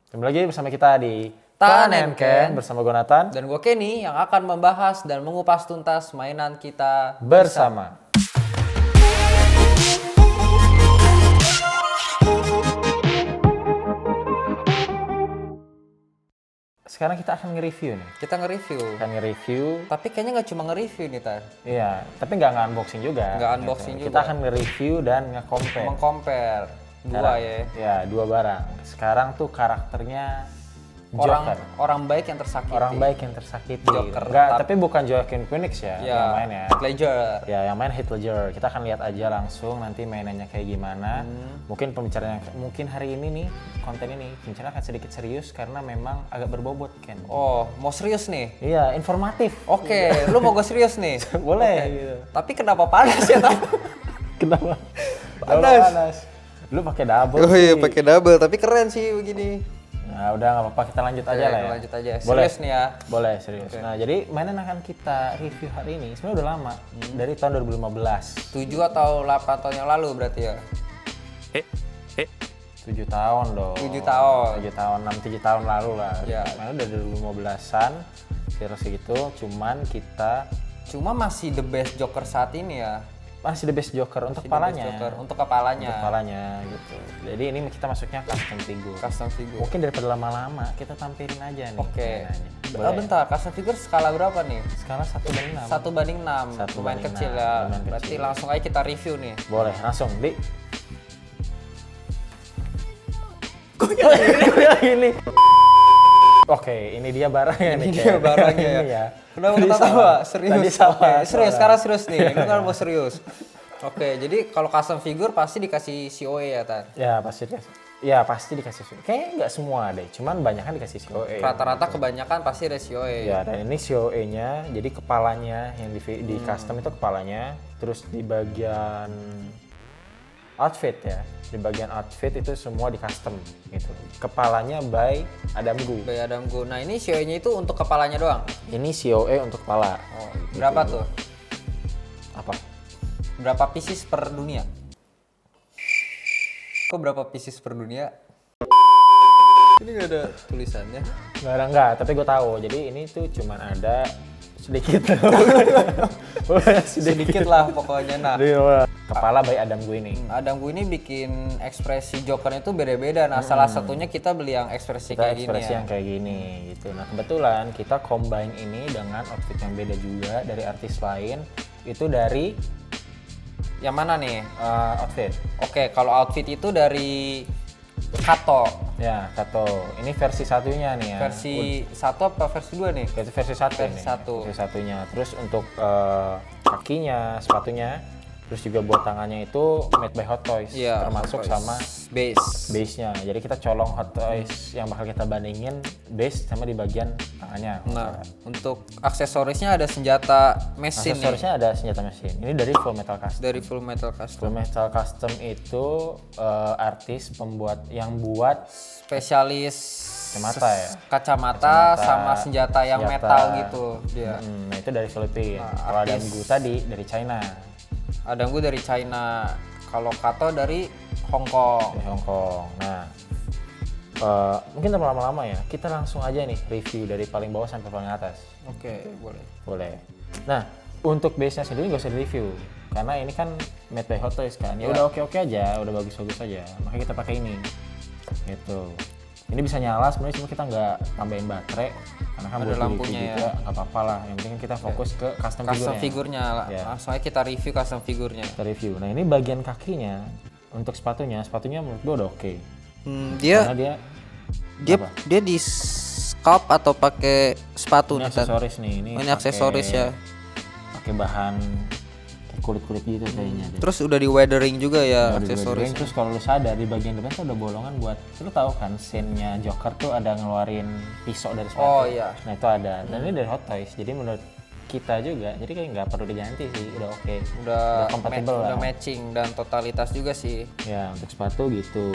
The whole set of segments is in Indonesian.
Kembali lagi bersama kita di Tan and Ken bersama gue Nathan dan gue Kenny yang akan membahas dan mengupas tuntas mainan kita bersama. Sekarang kita akan nge-review nih. Kita nge-review. Akan nge-review. Tapi kayaknya nggak cuma nge-review nih, Tan. Iya, tapi nggak nge-unboxing juga. Nggak unboxing juga. Kita akan nge-review dan nge-compare. Meng-compare dua ya. Ya, dua barang. Sekarang tuh karakternya Joker. Orang baik yang tersakiti. Orang baik yang tersakiti. Joker. Enggak, tapi bukan Joaquin Phoenix ya, yang main ya. Heath Ledger. Ya, yang main Heath Ledger. Kita akan lihat aja langsung nanti mainannya kayak gimana. Mungkin pembicaraannya, mungkin hari ini nih, konten ini pembicaraan akan sedikit serius karena memang agak berbobot, Ken. Oh, mau serius nih? Iya, informatif. Oke, lu mau gue serius nih? Boleh. Okay. Gitu. Tapi kenapa panas ya, Tan? Kenapa? Panas. Lu pakai double. Oh iya, sih. pakai double, tapi keren sih begini. Nah, udah nggak apa-apa, kita lanjut aja lah ya. Lanjut aja. Boleh. Serius nih ya. Boleh, serius. Nah, jadi mainan akan kita review hari ini sebenarnya udah lama, dari tahun 2015. 7 atau 8 tahun yang lalu berarti ya? 7 tahun dong. 7 tahun. 7 tahun, 7 tahun lalu lah. Ya. Mainan udah dari 2015-an, virus segitu, cuman kita Cuma masih the best Joker saat ini ya. masih the best Joker untuk Masih the kepalanya. best Joker untuk kepalanya. Untuk kepalanya gitu. Jadi ini kita masuknya custom figure. Custom figure. Mungkin daripada lama-lama kita tampilin aja nih. Oke. mainannya. Oh, Boleh? bentar, custom figure skala berapa nih? Skala 1/6. 1/6. Satu Lumayan banding kecil 6, ya. lumayan Berarti kecil. langsung aja kita review nih. Boleh, langsung di. Gue ini. Oke, ini dia barangnya nih. Ini dia barangnya ya. Ini ya. Kenapa Tadi kita tahu? salah. Serius. Tadi salah. Oke, serius. Salah. Sekarang serius nih. Ini kan mau serius. Oke, jadi kalau custom figure pasti dikasih COE ya, Tan? Ya pasti dikasih. Ya pasti dikasih. Kayaknya nggak semua deh, cuman banyak kan dikasih COE. Rata-rata kebanyakan pasti ada COE. Ya, dan ini COE-nya, jadi kepalanya yang di custom itu kepalanya, terus di bagian outfit ya, di bagian outfit itu semua di custom gitu. Kepalanya by Adam Gu. By Adam Gu. Nah, ini COE-nya itu untuk kepalanya doang. Ini COE untuk kepala. Oh, berapa tuh? Apa? Berapa pieces per dunia? Kok berapa pieces per dunia? Ini nggak ada tulisannya. Enggak, tapi gue tahu. Jadi ini tuh cuman ada sedikit. Sedikit lah pokoknya. Nah, Kepala by Adam Gu ini. Adam Gu ini bikin ekspresi Joker itu beda-beda. Nah, salah satunya kita beli yang ekspresi Kita kayak gini ekspresi ya. yang kayak gini gitu. Nah, kebetulan kita combine ini dengan outfit yang beda juga dari artis lain. Itu dari Yang mana nih? outfit. Oke, kalau outfit itu dari Kato. Ya, Kato. Ini versi satunya nih ya. Versi 1 apa versi 2 nih? Versi satu versi ini. satu. Versi satunya. Terus untuk kakinya, sepatunya, terus juga buat tangannya itu made by Hot Toys. Iya, Termasuk Hot Toys. sama base. base-nya. Jadi kita colong Hot Toys yang bakal kita bandingin base sama di bagian tangannya. Nah, untuk aksesorisnya ada senjata mesin nih. Aksesorisnya ada senjata mesin. Ini dari Full Metal Custom. Dari Full Metal Custom. Full Metal Custom itu artis pembuat yang buat Spesialis Kacamata ya? Kacamata sama senjata yang metal gitu dia. Nah itu dari Filipina. Nah, Kalau Adam artis- Gu tadi dari China, Adam Gu dari China. Kalau Kato dari Hong Kong. dari Hong Kong. Nah mungkin tanpa lama-lama ya, kita langsung aja nih review dari paling bawah sampai paling atas. Oke, boleh. Boleh. Nah untuk base-nya sendiri nggak usah di-review karena ini kan made by Hot Toys kan. Ya udah oke-oke aja, udah bagus-bagus aja. Makanya kita pakai ini. Gitu. Ini bisa nyala sebenarnya, cuma kita nggak tambahin baterai karena kan Ada buat lampunya review juga nggak apa-apa lah. Yang penting kita fokus ke custom Custom figurnya. figurnya. Ya. Langsung aja kita review custom figurnya. Kita review. Nah ini bagian kakinya untuk sepatunya menurut gue udah oke. Karena Dia apa? dia di sculpt atau pakai sepatu Ini nih, Tan? aksesoris nih. Ini Ini aksesoris ya. Pakai bahan kulit-kulit gitu kayaknya. deh. Terus udah di weathering juga ya Udah aksesoris. di-weathering. Terus kalau lu sadar di bagian depan tuh ada bolongan buat, lu tahu kan scene-nya Joker tuh ada ngeluarin pisau dari sepatu. Oh, iya. Nah itu ada. Dan ini dari Hot Toys. Jadi menurut kita juga, jadi kayak nggak perlu diganti sih, udah oke. Udah compatible lah. udah matching dan totalitas juga sih. Ya untuk sepatu gitu,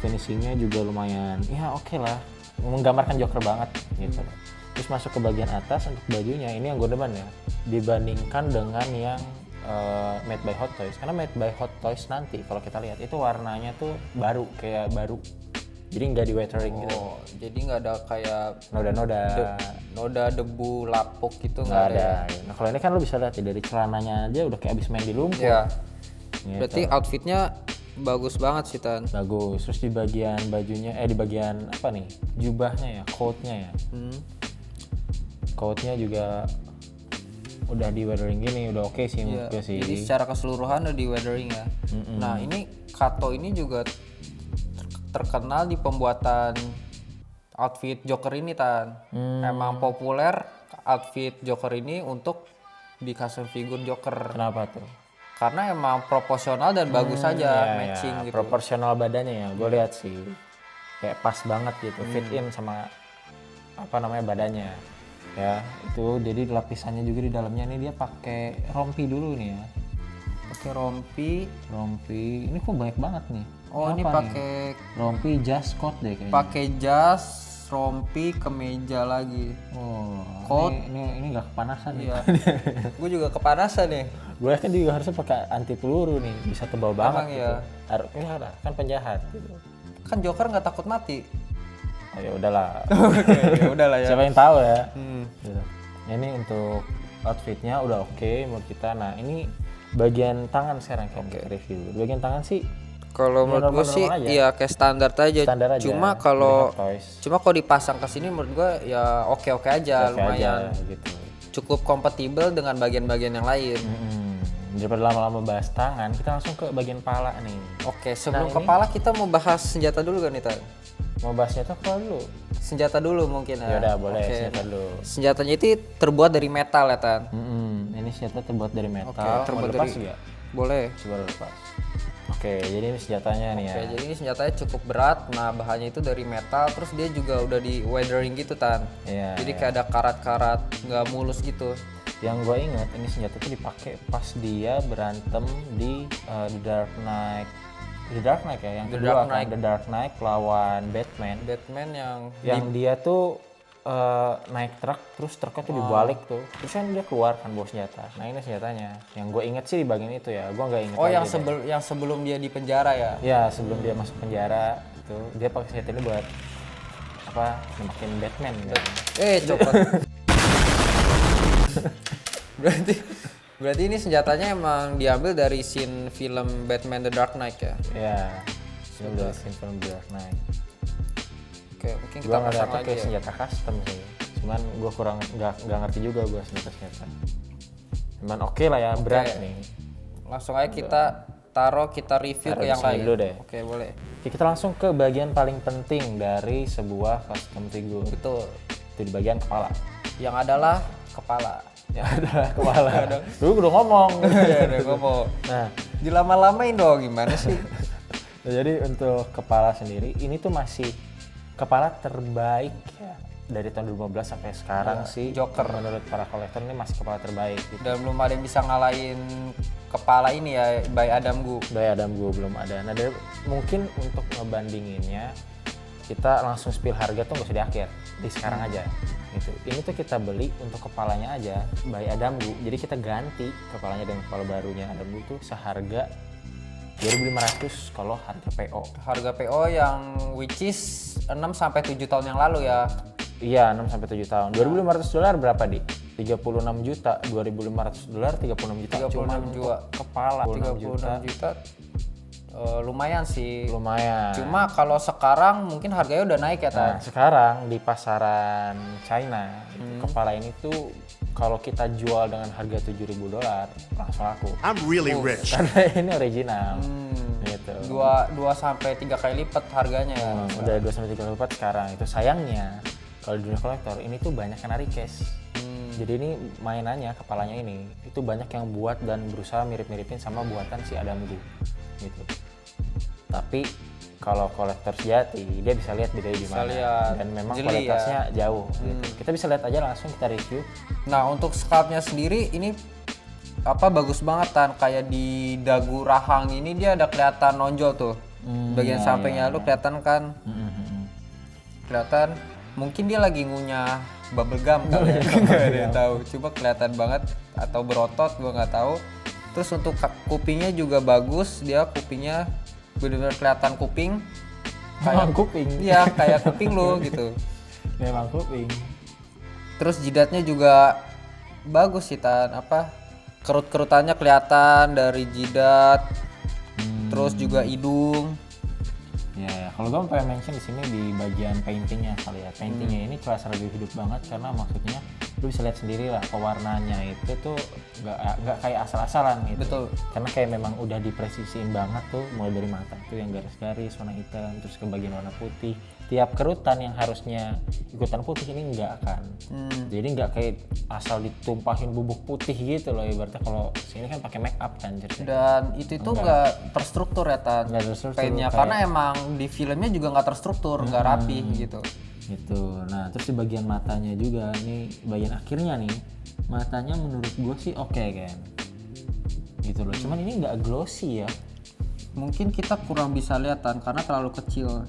finishingnya juga lumayan, ya oke lah, menggambarkan Joker banget gitu. Terus masuk ke bagian atas untuk bajunya, ini yang gue demen ya, dibandingkan dengan yang made by Hot Toys. Karena made by Hot Toys nanti kalau kita lihat itu warnanya tuh baru, kayak baru Jadi nggak di weathering gitu. Oh, jadi nggak ada kayak Noda-noda. noda, debu, lapuk gitu Nggak ada. Nah kalau ini kan lu bisa lihat ya, dari celananya aja udah kayak abis main di lumpur. Ya. Gitu. Berarti outfitnya bagus banget sih Tan. Bagus. Terus di bagian bajunya, di bagian apa nih? Jubahnya ya, coatnya ya. Coatnya juga udah di weathering gini, udah oke sih menurut gue sih. Jadi secara keseluruhan udah di weathering ya. Nah ini Kato ini juga terkenal di pembuatan outfit Joker ini Tan. Emang populer outfit Joker ini untuk di custom figure Joker. Kenapa tuh? Karena emang proporsional dan bagus aja matching gitu. Proporsional badannya ya, gue lihat sih kayak pas banget gitu, fit in sama apa namanya badannya ya. Itu jadi lapisannya juga di dalamnya nih dia pakai rompi dulu nih ya. Pakai rompi. Ini kok banyak banget nih. Oh ini Apa pakai nih? Rompi jas coat deh kayaknya. pakai jas, rompi, kemeja lagi. Oh, Coat. ini nggak kepanasan nih. Iya. Gue juga kepanasan nih. Gue kan juga harusnya pakai anti peluru nih, bisa tebal banget Emang gitu. iya? Harusnya kan penjahat gitu. Kan Joker nggak takut mati. Oh, ya udahlah. Oke, udah lah ya. Siapa yang tahu ya. Gitu. Ini untuk outfitnya udah oke menurut kita. Nah ini bagian tangan sekarang kita review. Bagian tangan sih Kalau menurut gue sih normal-normal aja. iya kayak standar aja. Standar aja. Cuma Dari kalau Hot Toys. dipasang ke sini menurut gue ya oke aja, Oke lumayan aja, gitu. cukup kompatibel dengan bagian-bagian yang lain. Daripada lama-lama bahas tangan, kita langsung ke bagian pala nih. Oke, sebelum Nah, kepala kita mau bahas senjata dulu kan nih Tan? Mau bahasnya tuh apa dulu? Senjata dulu mungkin ya. Ya udah boleh Oke. senjata dulu. Senjatanya itu terbuat dari metal ya Tan? Ini senjata terbuat dari metal. Oke, terbuat Mau lepas dari- nggak? Boleh. Coba lu lepas. Oke, jadi ini senjatanya nih ya. Oke, jadi ini senjatanya cukup berat. Nah, bahannya itu dari metal, terus dia juga udah di weathering gitu Tan. Iya. Jadi kayak ada karat-karat nggak mulus gitu. Yang gue inget ini senjata tuh dipakai pas dia berantem di The Dark Knight. The Dark Knight ya, yang The kedua Dark kan. Knight. The Dark Knight lawan Batman. Batman Yang dia tuh naik truk, terus truknya tuh dibalik tuh. Terus kan dia keluar kan bawa senjata. Nah ini senjatanya. Yang gue inget sih di bagian itu ya. Gue nggak inget Oh, lagi yang deh. yang sebelum dia di penjara ya. Ya sebelum dia masuk penjara itu dia pakai senjata ini buat apa? Nembakin Batman kan. Copot. berarti ini senjatanya emang diambil dari scene film Batman The Dark Knight ya. Ya. Ini udah scene film The Dark Knight. Oke, mungkin Gue kita nggak pasang dapet lagi kayak ya. senjata custom sih. Cuman gue kurang nggak ngerti juga gue senjata. Cuman oke lah ya, berat nih. Langsung aja kita taruh, kita review ke Taruh yang di sini lain. dulu deh. Oke, boleh. Oke, kita langsung ke bagian paling penting dari sebuah custom figure. Betul. Itu di bagian kepala. Yang adalah kepala. Ya adalah kepala. Dulu udah ngomong. Ya udah ngomong. Nah, Dilama-lamain dong, gimana sih? jadi untuk kepala sendiri ini tuh masih kepala terbaik ya dari tahun 2015 sampai sekarang sih. Joker. Menurut para kolektor ini masih kepala terbaik gitu. Dan belum ada yang bisa ngalahin kepala ini ya, by Adam Gu. Dari Adam gue belum ada. Nah, mungkin untuk ngebandinginnya kita langsung spill harga tuh nggak usah di akhir, di sekarang aja. Gitu. Ini tuh kita beli untuk kepalanya aja by Adam Gu. Jadi kita ganti kepalanya dengan kepala barunya Adam Gu tuh seharga 2.500 kalau harga PO. Harga PO yang which is 6 sampai 7 tahun yang lalu ya. Iya, 6 sampai 7 tahun. $2.500 berapa, Di? 36 juta. $2.500 36 juta. 36 Cuma juta. kepala 36 juta. Lumayan sih. Lumayan. Cuma kalau sekarang mungkin harganya udah naik ya, Nah, Tan? sekarang di pasaran China, kepala ini tuh kalau kita jual dengan harga $7.000 langsung laku. I'm really rich. Karena ini original. Gitu. 2 sampai 3 kali lipat harganya ya. Udah 2 sampai 3 kali lipat sekarang. Itu sayangnya kalau di dunia kolektor ini tuh banyak yang request. Jadi ini mainannya kepalanya ini itu banyak yang buat dan berusaha mirip-miripin sama buatan si Adam Gu gitu. Tapi kalau kolektor sejati dia bisa lihat bedanya di mana lihat. dan memang Jeli kualitasnya jauh gitu. Kita bisa lihat aja langsung kita review. Nah, untuk sculptnya sendiri ini bagus banget Tan, kayak di dagu rahang ini dia ada kelihatan nonjol tuh. Bagian sampingnya lu kelihatan kan? Kelihatan mungkin dia lagi ngunyah bubble gum kali ya. Nggak ada yang tahu. Coba kelihatan banget atau berotot gua nggak tahu. Terus untuk kupingnya juga bagus, dia kupingnya benar-benar kelihatan kuping. Memang kuping. Iya, kayak kuping lu gitu. Memang kuping. Terus jidatnya juga bagus sih Tan, apa? Kerut-kerutannya kelihatan dari jidat. Terus juga hidung. Ya, kalau gue pengen mention di sini di bagian paintingnya kali ya. Paintingnya ini kerasa lebih hidup banget karena maksudnya lu bisa lihat sendiri lah pewarnanya itu tuh nggak kayak asal-asalan gitu. Betul. Karena kayak memang udah dipresisiin banget tuh, mulai dari mata tuh yang garis-garis warna hitam, terus ke bagian warna putih. Tiap kerutan yang harusnya ikutan putih ini nggak akan. Jadi nggak kayak asal ditumpahin bubuk putih gitu loh, ibaratnya kalau sini kan pakai make up kan ceritanya. Dan itu nggak terstruktur ya Tan. Nggak terstruktur, Paintnya kayak- karena emang di filmnya juga nggak terstruktur, nggak rapi gitu. Gitu. Nah, terus di bagian matanya juga nih, bagian akhirnya nih, matanya menurut gue sih oke kan. Gitu loh. Cuman ini nggak glossy ya. Mungkin kita kurang bisa lihat Tan karena terlalu kecil.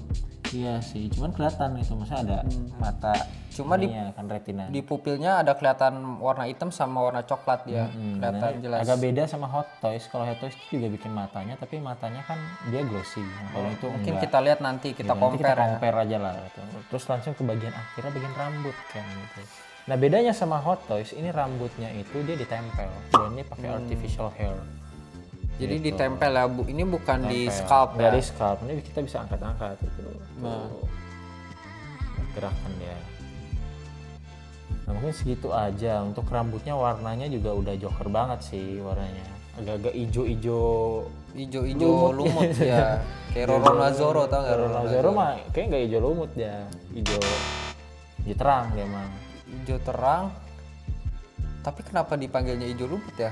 Iya sih, cuman kelihatan gitu, maksudnya ada mata. Cuma kan retina. Di pupilnya ada kelihatan warna hitam sama warna coklat dia. Kelihatan jelas. Agak beda sama Hot Toys. Kalau Hot Toys itu juga bikin matanya, tapi matanya kan dia glossy. Kalau itu Mungkin enggak. kita lihat nanti kita Nanti compare ya. compare aja lah gitu. Terus langsung ke bagian akhirnya, bagian rambut kan gitu. Nah, bedanya sama Hot Toys, ini rambutnya itu dia ditempel dan ini pakai artificial hair. Jadi ditempel ya, Bu. Ini bukan di Tempel. scalp ya. Dari scalp ini kita bisa angkat-angkat gitu. Nah. Gerakan dia. Nah, mungkin segitu aja. Untuk rambutnya warnanya juga udah joker banget sih warnanya. Agak-agak ijo-ijo Ijo-ijo lumut ya. Kayak Rorona Zoro tau nggak? Rorona Zoro mah kayak nggak ijo lumut ya. Ijo terang dia mah. Ijo terang. Tapi kenapa dipanggilnya ijo lumut ya?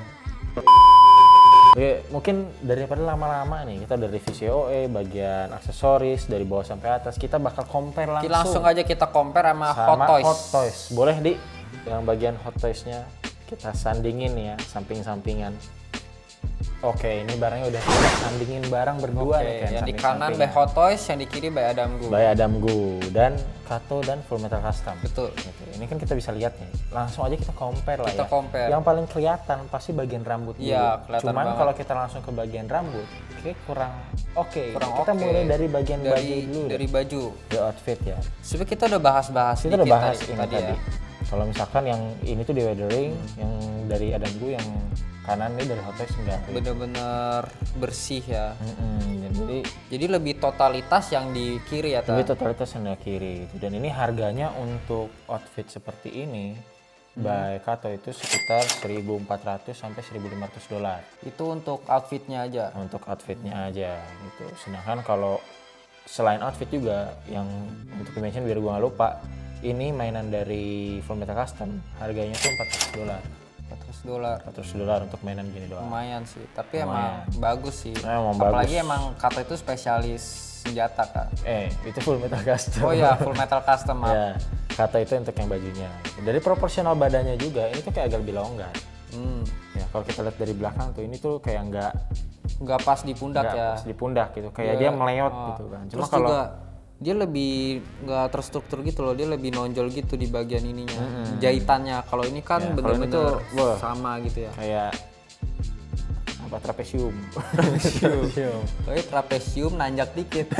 Oke, mungkin daripada lama-lama nih, kita dari VCOE, bagian aksesoris, dari bawah sampai atas, kita bakal compare Langsung aja kita compare sama Hot Toys. Hot Toys. Boleh di yang bagian Hot Toys-nya kita sandingin ya, samping-sampingan. Oke, ini barangnya udah kita sandingin barang berdua Oke, nih kan. yang di kanan by Hot Toys, yang di kiri by Adam Gu. By Adam Gu dan Kato dan Full Metal Custom. Betul. Gitu. Ini kan kita bisa lihat nih. Langsung aja kita compare lah Kita ya. compare. Yang paling kelihatan pasti bagian rambut dulu. Iya, kelihatan Cuman banget. kalau kita langsung ke bagian rambut, kayak kurang oke. Kurang Kita oke. mulai dari bagian baju dulu. Dari baju. The outfit ya. Sebenarnya kita udah bahas-bahas Kita udah dikit bahas ini tadi. ya. Kalau misalkan yang ini tuh di weathering, yang dari Adam Gu yang kanan ini dari Hot Toys enggak. Bener-bener bersih ya. Jadi lebih totalitas yang di kiri ya, lebih Tan? totalitas yang dari kiri gitu. Dan ini harganya untuk outfit seperti ini by Kato itu sekitar 1.400 sampai 1.500 dolar Itu untuk outfitnya aja. untuk outfitnya aja gitu. Sedangkan kalau selain outfit juga yang untuk dimention biar gua nggak lupa, ini mainan dari Full Metal Custom harganya tuh $400. $400 untuk mainan gini doang. Lumayan sih, tapi emang bagus sih. Emang Apalagi bagus. emang Kato itu spesialis senjata Kak. Itu Full Metal Custom. Oh ya, Full Metal Custom maaf. Ya, Kato itu untuk yang bajunya. Dari proporsional badannya juga, ini tuh kayak agak lebih longgar. Ya, kalau kita lihat dari belakang tuh, ini tuh kayak Nggak pas di pundak nggak ya. pas di pundak gitu, kayak dia meleot gitu kan. Cuma Terus kalau juga dia lebih nggak terstruktur gitu loh, dia lebih nonjol gitu di bagian ininya, jahitannya. Kalau ini kan Ya, kalau ini bener-bener tuh, wah. sama gitu ya. kayak apa trapesium. Tapi trapesium nanjak dikit.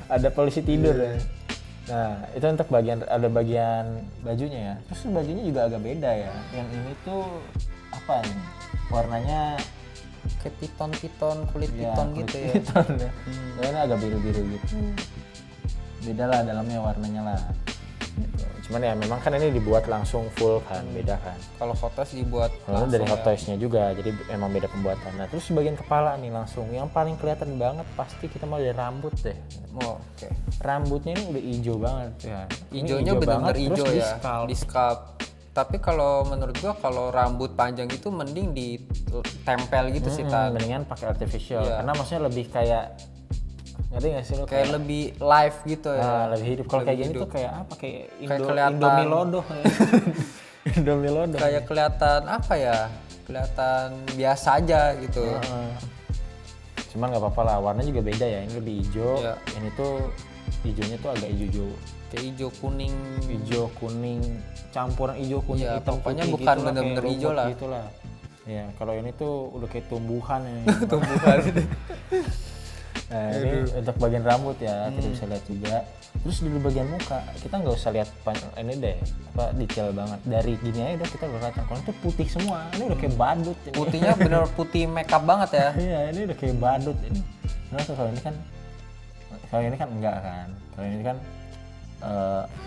ada polisi tidur ya. Nah, itu untuk ada bagian bajunya ya. Terus bajunya juga agak beda ya. Yang ini tuh apa nih? Warnanya Kayak piton-piton, kulit ya, piton kulit gitu ya. piton ya. Ini agak biru-biru gitu. Beda lah dalamnya warnanya lah. Gitu. Cuman ya memang kan ini dibuat langsung full kan, beda kan. Kalau Hot Toys dibuat Lalu dari Hot ya. Toys-nya juga, jadi emang beda pembuatan. Nah, terus bagian kepala nih langsung, yang paling kelihatan banget pasti kita mulai dari rambut deh. Oh, oke. Rambutnya ini udah hijau banget ya. Ini Hijaunya hijau benar-benar banget, hijau terus di ya. scalp. Di scalp. Tapi kalau menurut gua kalau rambut panjang itu mending ditempel gitu sih Tan. Mendingan pakai artificial, Iya. karena maksudnya lebih kayak, ngerti nggak sih lo? Kayak lebih live gitu ya. Lebih hidup. Kalau kayak Lebih gini hidup. tuh kayak apa? Kayak kelihatan. Indomie lodoh. Indomie lodoh. Kayak kelihatan apa ya? Kelihatan biasa aja gitu. Cuman nggak apa-apa lah, warnanya juga beda ya. Ini lebih hijau, Iya. ini tuh hijaunya tuh agak hijau-hijau. Kayak hijau kuning. Hijau kuning, campuran hijau kuning Iya, hitam pokoknya putih bukan gitu lah, bener-bener kayak hijau rumput lah. gitu lah. Ya, kalau ini tuh udah kayak tumbuhan ya. Tumbuhan. Nah, ini untuk bagian rambut ya, kita bisa lihat juga. Terus di bagian muka, kita nggak usah lihat ini deh, apa detail banget. Dari gini aja udah kita udah kelihatan kalau itu putih semua. Ini udah kayak badut ini. Putihnya bener putih makeup banget ya. Iya, ini udah kayak badut ini. Nah, kalau ini kan enggak kan. Kalau ini kan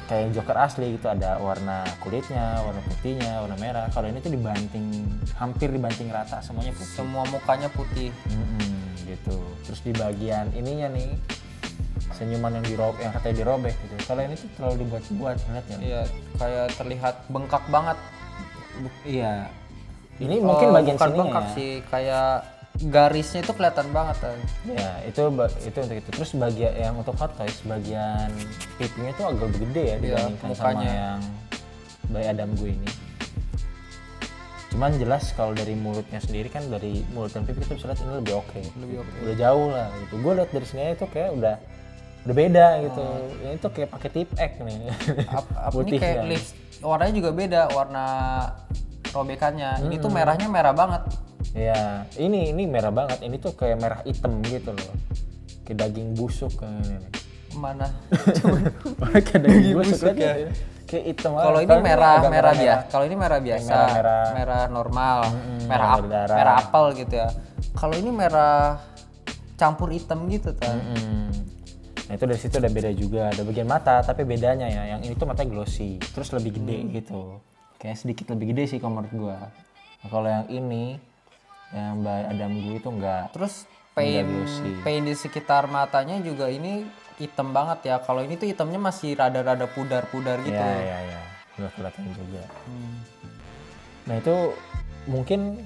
kayak Joker asli gitu, ada warna kulitnya, warna putihnya, warna merah. Kalau ini tuh hampir dibanting rata semuanya putih. Semua mukanya putih. Gitu. Terus di bagian ininya nih, senyuman yang katanya dirobek gitu. Kalau ini tuh terlalu dibuat-buat, ngeliat ya. Iya, kayak terlihat bengkak banget. Iya. Ini mungkin bagian bukan sininya bengkak ya. sih, kayak garisnya itu kelihatan banget kan. Ya, itu untuk itu. Terus bagian yang untuk Hot Toys, bagian pipinya tuh agak lebih gede ya dibandingkan sama yang Bayi Adam gue ini. Cuman jelas kalau dari mulutnya sendiri kan, dari mulut dan pipi kita bisa lihat ini lebih oke. Udah jauh lah gitu. Gue lihat dari sini itu kayak udah beda gitu. Ini tuh kayak pakai tip X nih. Ini kayak lips, warnanya juga beda, warna robekannya. Ini tuh merahnya merah banget. Iya, ini merah banget. Ini tuh kayak merah hitam gitu loh. Kayak daging busuk kayak ini. Mana? Kayak daging busuk ya. Kayak hitam. Kalau ini merah biasa. Kalau ini merah biasa. Merah normal. Merah apel gitu ya. Kalau ini merah campur hitam gitu kan. Nah itu dari situ udah beda juga. Ada bagian mata, tapi bedanya ya, yang ini tuh matanya glossy, terus lebih gede gitu. Kayak sedikit lebih gede sih kalau menurut gua. Nah, kalau yang ini, yang Bayi Adam gue itu enggak. Terus paint di sekitar matanya juga ini hitam banget ya. Kalau ini tuh hitamnya masih rada-rada pudar-pudar gitu. Iya. Udah kelihatan juga. Nah itu mungkin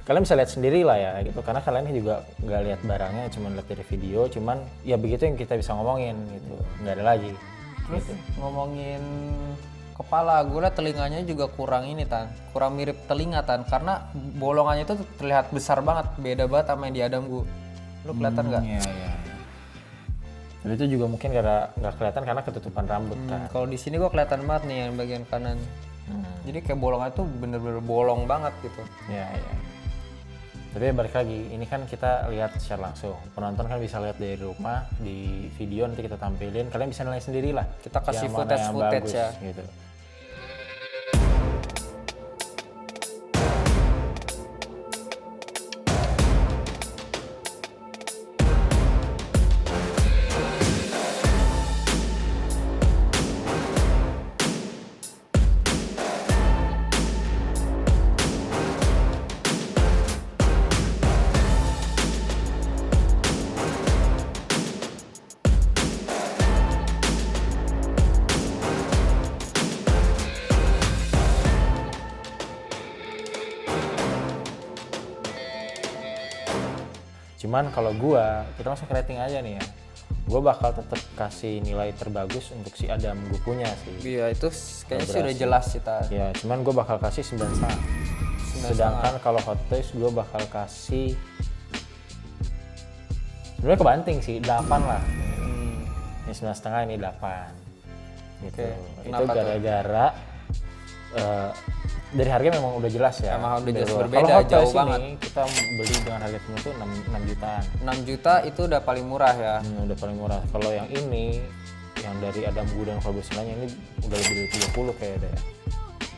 kalian bisa lihat sendiri lah ya gitu, karena kalian juga nggak lihat barangnya, cuma lihat dari video. Cuman ya begitu yang kita bisa ngomongin gitu, nggak ada lagi. Terus ngomongin kepala, gue liat telinganya juga kurang mirip telinga Tan, karena bolongannya itu terlihat besar banget, beda banget sama yang di Adam gue. Lu kelihatan nggak? Iya. Dan itu juga mungkin nggak kelihatan karena ketutupan rambut kan. Kalau di sini gue kelihatan banget nih yang bagian kanan. Jadi kayak bolongannya tuh bener-bener bolong banget gitu. Iya. Tapi balik lagi, ini kan kita lihat secara langsung. Penonton kan bisa lihat dari rumah, di video nanti kita tampilin. Kalian bisa nilai sendiri lah. Kita kasih yang mana yang footage bagus, ya. Gitu. Cuman kalau kita langsung ke rating aja nih ya. Gua bakal tetap kasih nilai terbagus untuk si Adam gue punya sih. Iya, itu kayaknya sih udah jelas sih Tan. Ya, cuman gue bakal kasih 9,5. Sedangkan kalau Hot Toys gue bakal kasih, sebenarnya kebanting sih, 8 lah. Ini 9,5, ini 8. Gitu. Itu gara-gara dari harga memang udah jelas ya. Emang udah jelas Kalau berbeda, Hot jauh Toys banget. ini kita beli dengan harga tertentu 6 jutaan. 6 juta itu udah paling murah ya. Udah paling murah. Kalau yang ini, yang dari Adam Gu dan kolaborasinya ini udah lebih dari 30 kayak ada ya.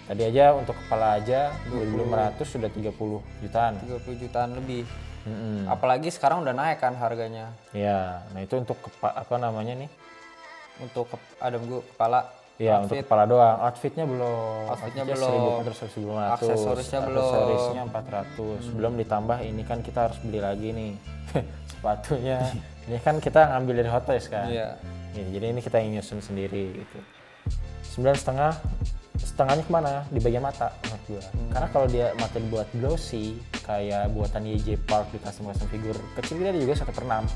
Tadi aja untuk kepala aja 2.500 sudah 30 jutaan. 30 jutaan lebih. Apalagi sekarang udah naik kan harganya. Ya, nah itu untuk apa namanya nih? Untuk Adam gue kepala. Ya, untuk kepala doang. Outfitnya belum. Outfitnya belum. 1.500. Aksesorisnya belum. Aksesorisnya 400. Belum ditambah ini kan kita harus beli lagi nih sepatunya. Ini kan kita ngambil dari Hot Toys kan. Iya. Ya, jadi ini kita yang nyusun sendiri gitu. 9,5. Setengahnya kemana? Di bagian mata menurut gua. Karena kalau dia mata dibuat glossy kayak buatan YJ Park di custom figur kecil, dia juga 1/6.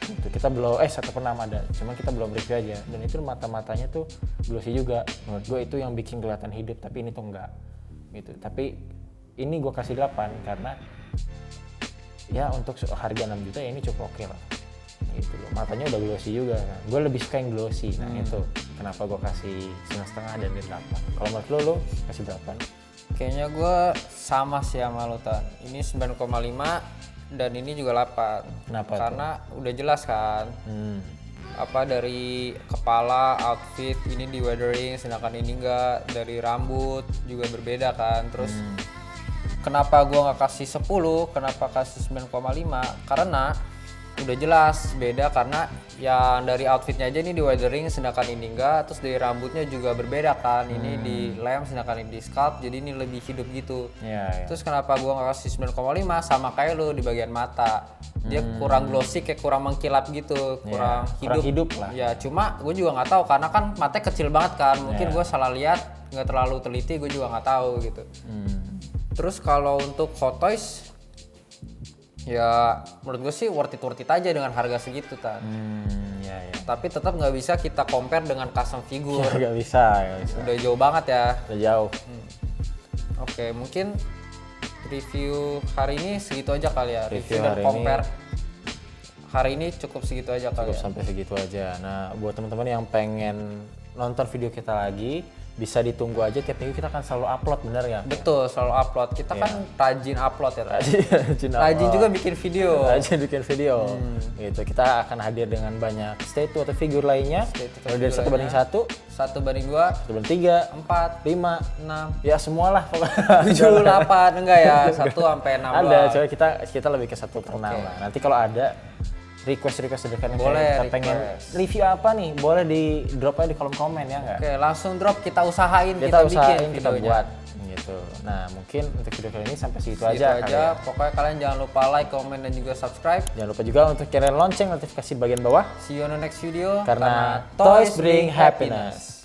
Gitu. Kita belum 1/6 ada, cuman kita belum review aja. Dan itu mata-matanya tuh glossy juga. Menurut gue itu yang bikin kelihatan hidup, tapi ini tuh enggak. Gitu. Tapi ini gue kasih 8 karena ya untuk harga 6 juta ya ini cukup oke lah. Gitu loh. Matanya udah glossy juga kan. Gue lebih suka yang glossy. Nah, itu kenapa gue kasih 9,5 dan 8. Kalau menurut lo kasih berapa? Kayaknya gue sama sih sama lo Tan. Ini 9,5. dan ini juga 8. Kenapa Karena udah jelas kan. Apa dari kepala, outfit ini di weathering, sedangkan ini enggak. Dari rambut juga berbeda kan. Terus kenapa gua nggak kasih 10, kenapa kasih 9,5? Karena udah jelas beda, karena yang dari outfitnya aja ini di weathering sedangkan ini enggak, terus dari rambutnya juga berbeda kan, ini di lem sedangkan ini di scalp, jadi ini lebih hidup gitu. Iya. Terus kenapa gua nggak kasih 9,5? Sama kayak lu di bagian mata, dia kurang glossy, kayak kurang mengkilap gitu, kurang hidup lah. Ya cuma gue juga nggak tahu karena kan matanya kecil banget kan, mungkin gue salah lihat, nggak terlalu teliti, gue juga nggak tahu gitu. Terus kalau untuk Hot Toys, ya menurut gue sih worth it aja dengan harga segitu Tan. Ya. Tapi tetap nggak bisa kita compare dengan custom figure. Gak bisa. Udah jauh banget ya. Udah jauh. Oke, mungkin review hari ini segitu aja kali ya. Review dan hari compare hari ini cukup segitu aja kali Cukup ya. sampai segitu aja. Nah, buat teman-teman yang pengen nonton video kita lagi, bisa ditunggu aja, tiap minggu kita akan selalu upload, bener ya? Betul, selalu upload. Kita kan rajin upload ya. Rajin Juga bikin video. Rajin bikin video. Gitu. Kita akan hadir dengan banyak statue atau figur lainnya. Mulai dari 1:1, 1:2, 1:3, 4, 5, 6, ya semua lah pokoknya. 7, 8, enggak ya, 1 sampai 6 Ada, doang. coba kita lebih ke 1/6 lah. Nanti kalau ada request sederhana Boleh, kita pengen review apa nih, boleh di drop aja di kolom komen ya nggak? Oke, langsung drop, kita usahain, Kita usahain, bikin kita videonya. buat gitu. Nah, mungkin untuk video kali ini sampai segitu Gitu aja kali ya. Pokoknya kalian jangan lupa like, comment, dan juga subscribe. Jangan lupa juga untuk nyalain lonceng notifikasi bagian bawah See you on the next video. karena toys bring happiness.